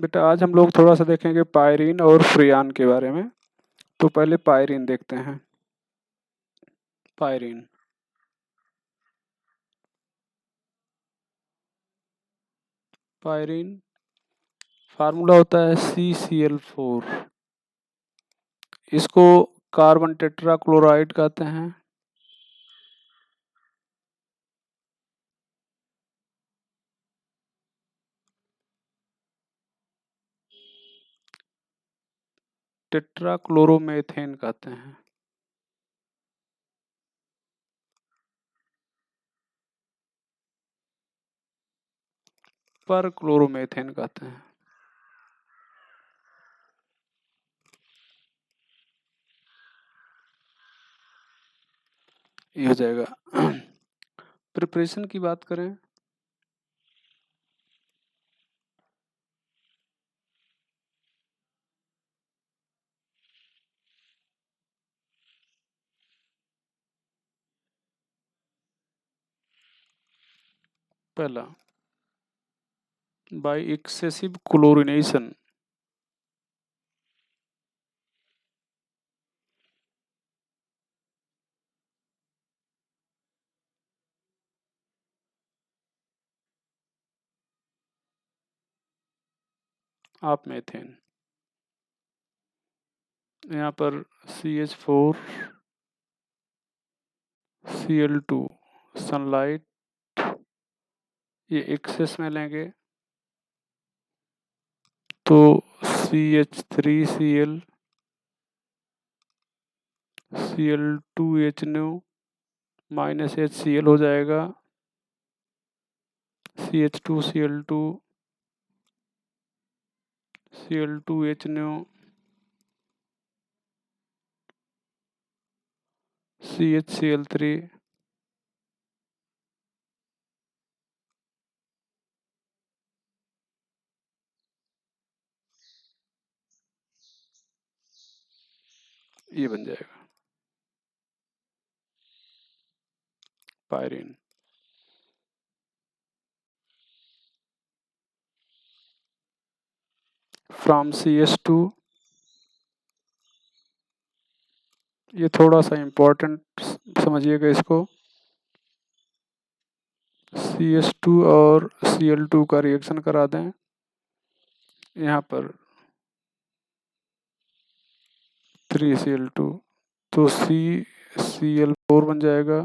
बेटा आज हम लोग थोड़ा सा देखेंगे पायरीन और फ्रियान के बारे में। तो पहले पायरीन देखते हैं। पायरीन पायरीन फार्मूला होता है CCl4। इसको कार्बन टेट्रा क्लोराइड कहते हैं। टेट्रा क्लोरोमेथेन कहते हैं। पर क्लोरोमेथेन कहते हैं। ये हो जाएगा। प्रिपरेशन की बात करें, पहला बाय एक्सेसिव क्लोरिनेशन। आप मेथेन यहाँ पर CH4 Cl2 सनलाइट ये एक्सेस में लेंगे तो CH3Cl Cl2H माइनस HCl हो जाएगा। CH2Cl2 Cl2H CHCl3 ये बन जाएगा पायरीन। फ्रॉम CH2 ये थोड़ा सा इम्पोर्टेंट समझिएगा इसको। CH2 और Cl2 का रिएक्शन करा दें। यहाँ पर 3Cl2 तो CCl4 बन जाएगा,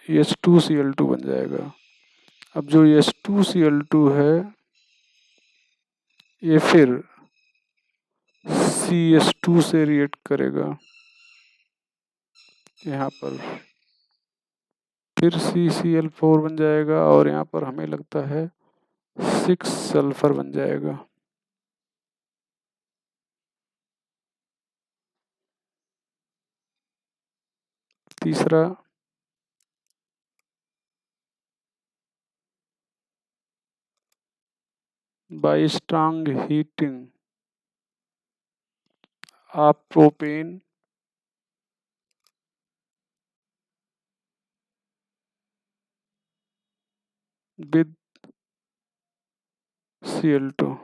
H2Cl2 बन जाएगा। अब जो H2Cl2 है ये फिर CH2 से रिएक्ट करेगा। यहाँ पर फिर CCl4 बन जाएगा और यहाँ पर हमें लगता है 6 सल्फर बन जाएगा। तीसरा by strong heating of propane with Cl2।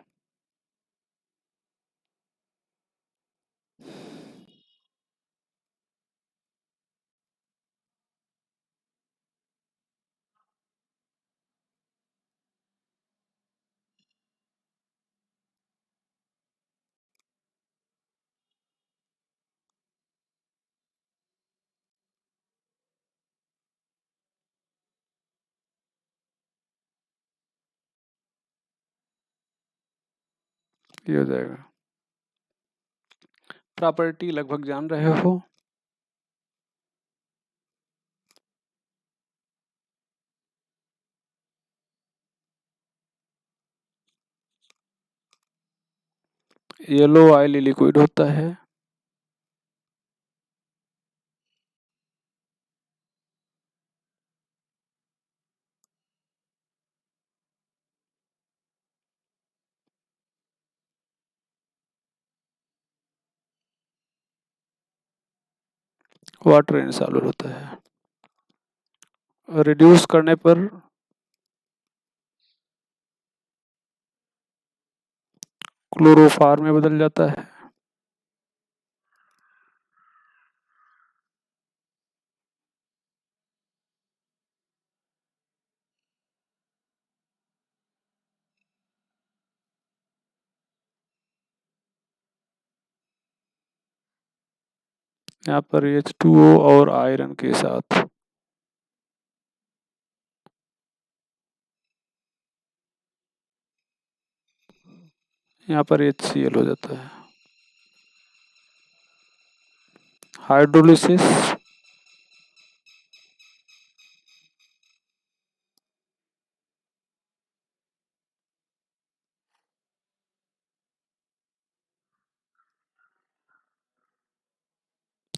ये हो जाएगा। प्रॉपर्टी लगभग जान रहे हो। येलो ऑयली लिक्विड होता है। वाटर इनसॉल्युबल होता है। रिड्यूस करने पर क्लोरोफार में बदल जाता है। यहाँ पर H2O और आयरन के साथ। यहाँ पर HCl हो जाता है। हाइड्रोलिसिस,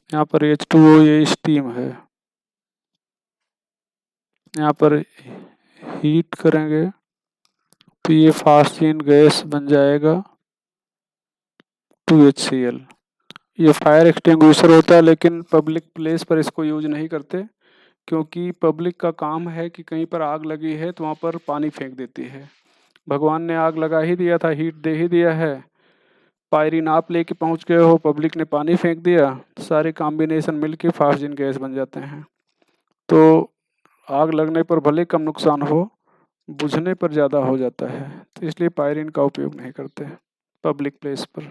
यहाँ पर H2O ये स्टीम है। यहाँ पर हीट करेंगे तो ये फास्टीन गैस बन जाएगा 2HCl। ये फायर एक्सटिंग्विशर होता है, लेकिन पब्लिक प्लेस पर इसको यूज नहीं करते, क्योंकि पब्लिक का काम है कि कहीं पर आग लगी है तो वहाँ पर पानी फेंक देती है। भगवान ने आग लगा ही दिया था, हीट दे ही दिया है, पायरीन आप लेके पहुँच गए हो, पब्लिक ने पानी फेंक दिया, सारे कॉम्बिनेशन मिलके फास्टीन गैस बन जाते हैं। तो आग लगने पर भले कम नुकसान हो, बुझने पर ज़्यादा हो जाता है, तो इसलिए पायरीन का उपयोग नहीं करते पब्लिक प्लेस पर।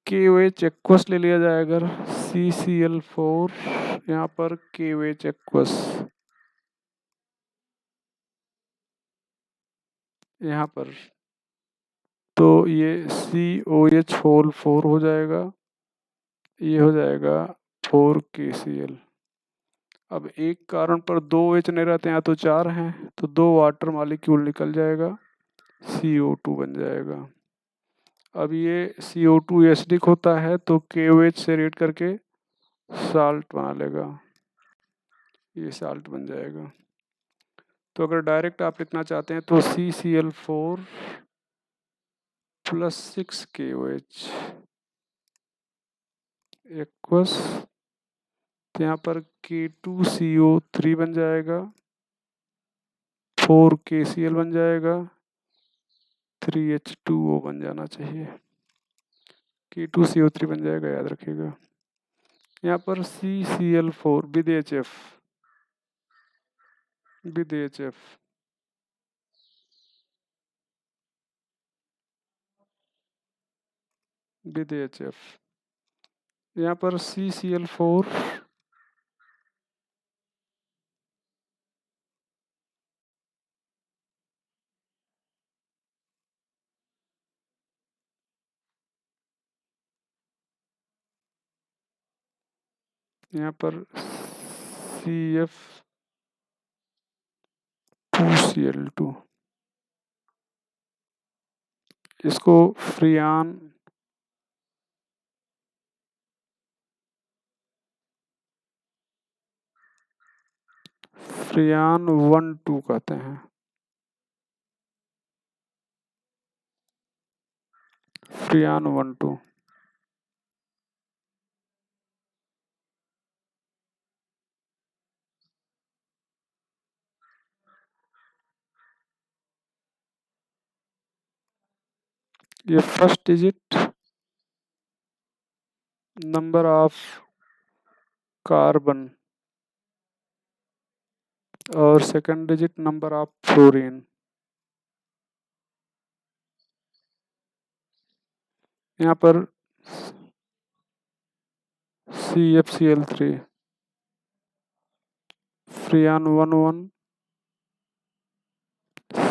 KOH एक्वस ले लिया जाए अगर, CCl4, यहाँ पर KOH एक्वस, यहाँ पर तो ये COH होल 4 हो जाएगा, ये हो जाएगा 4KCl। अब एक कारण पर 2 H नहीं रहते हैं तो 4 हैं, तो 2 वाटर मॉलिक्यूल निकल जाएगा, CO2 बन जाएगा। अब ये CO2 एसिडिक होता है तो KOH से रिएक्ट करके साल्ट बना लेगा, ये साल्ट बन जाएगा। तो अगर डायरेक्ट आप लिखना चाहते हैं तो CCl4 प्लस 6KOH एक्वस, तो यहाँ पर K2CO3 बन जाएगा, 4KCl बन जाएगा, 3H2O बन जाना चाहिए, K2CO3 बन जाएगा, याद रखिएगा। यहाँ पर CCl4 with HF, with HF, with HF, यहाँ पर CCl4 यहाँ पर CF2Cl2, इसको फ्रियान फ्रियान 1,2 कहते हैं, फ्रियान 1,2। ये first digit number of carbon और second digit number of fluorine. यहाँ पर CFCl3, फ्रियान 1,1,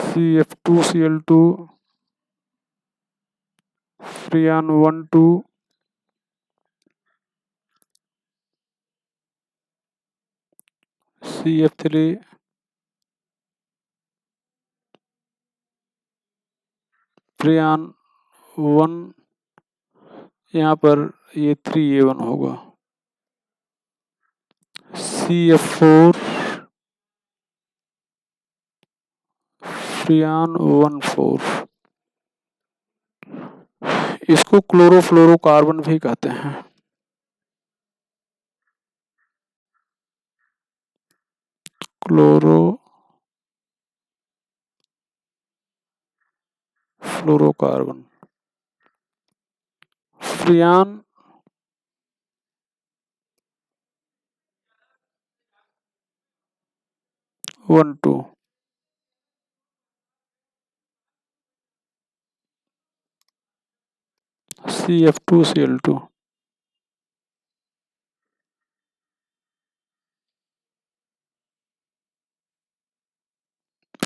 CF2Cl2, फ्रियान 1,2, CF3, फ्रियान 1, यहाँ पर ये 3A1 होगा, CF4, फ्रियान 1,4। इसको क्लोरोफ्लोरोकार्बन भी कहते हैं। Chloro fluorocarbon. फ्रियान 1 2। CF2Cl2।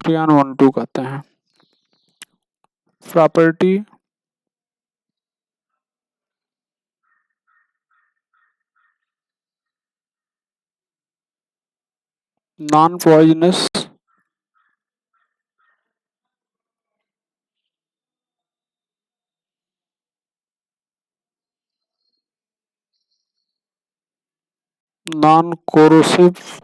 फ्रियान 1 2 कहते हैं। Property non poisonous, non corrosive,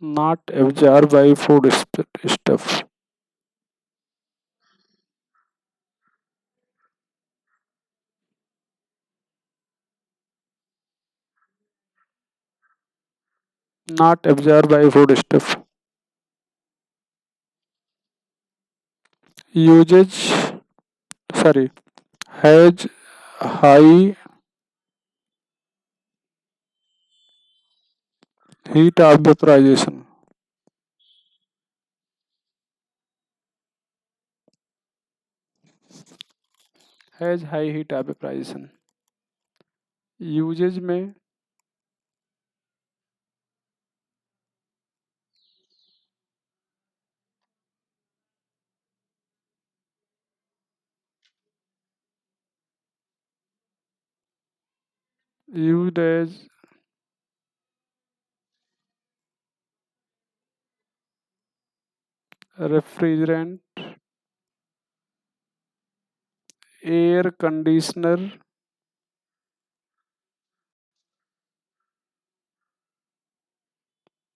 not absorbed by food stuff, not absorbed by food stuff. Usage, sorry, has high heat of vaporization, has high heat of vaporization। Uses में used as refrigerant, air conditioner,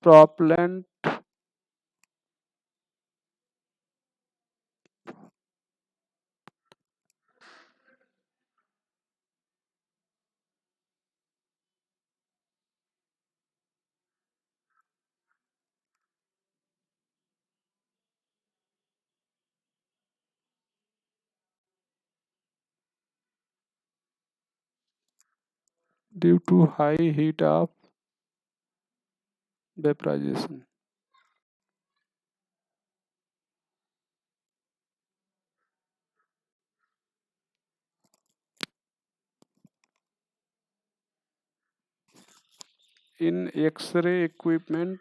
propellant, due to high heat of vaporization। In X-ray equipment,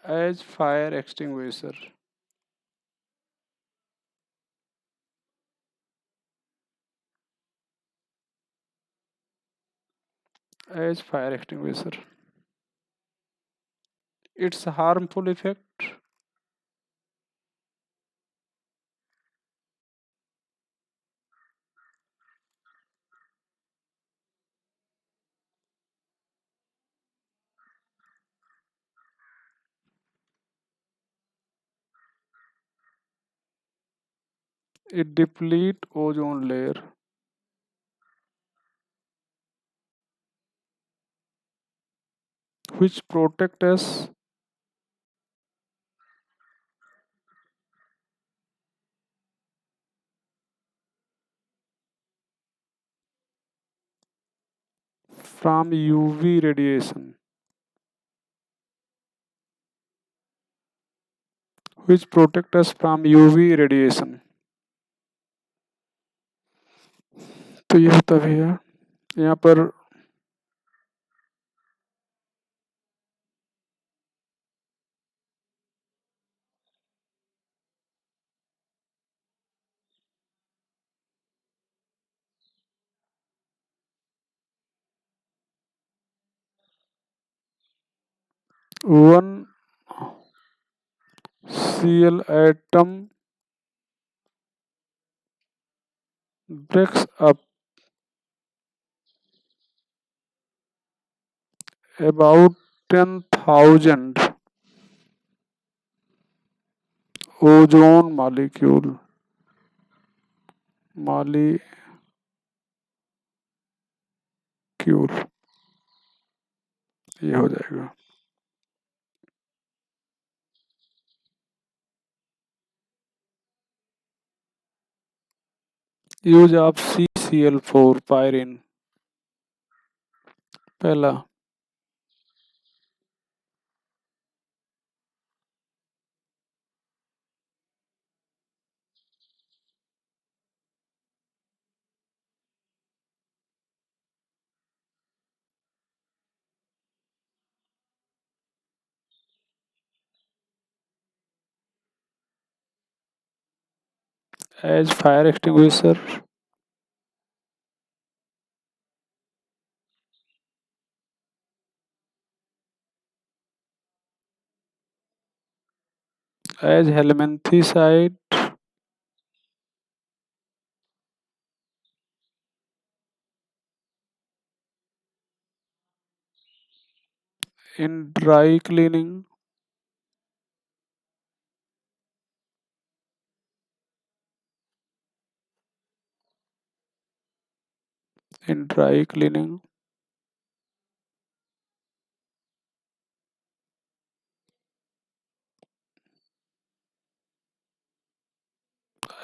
as fire extinguisher, as fire extinguisher। Its harmful effect, it deplete ozone layer, which protect us from UV radiation, which protect us from UV radiation। तो ये होता भी है यहाँ पर। 1 Cl atom breaks up about 10,000 ozone molecule ये हो जाएगा। Use of CCl4 pyrene. पहला, as fire extinguisher, as helminthicide, in dry cleaning, in dry cleaning,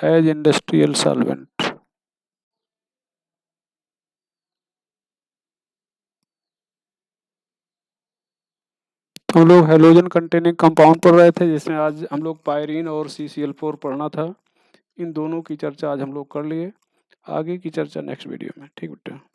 as industrial solvent। हम लोग हेलोजन कंटेनिंग कंपाउंड पढ़ रहे थे, जिसमें आज हम लोग पायरीन और CCl4 पढ़ना था। इन दोनों की चर्चा आज हम लोग कर लिए। आगे की चर्चा नेक्स्ट वीडियो में। ठीक बेटा।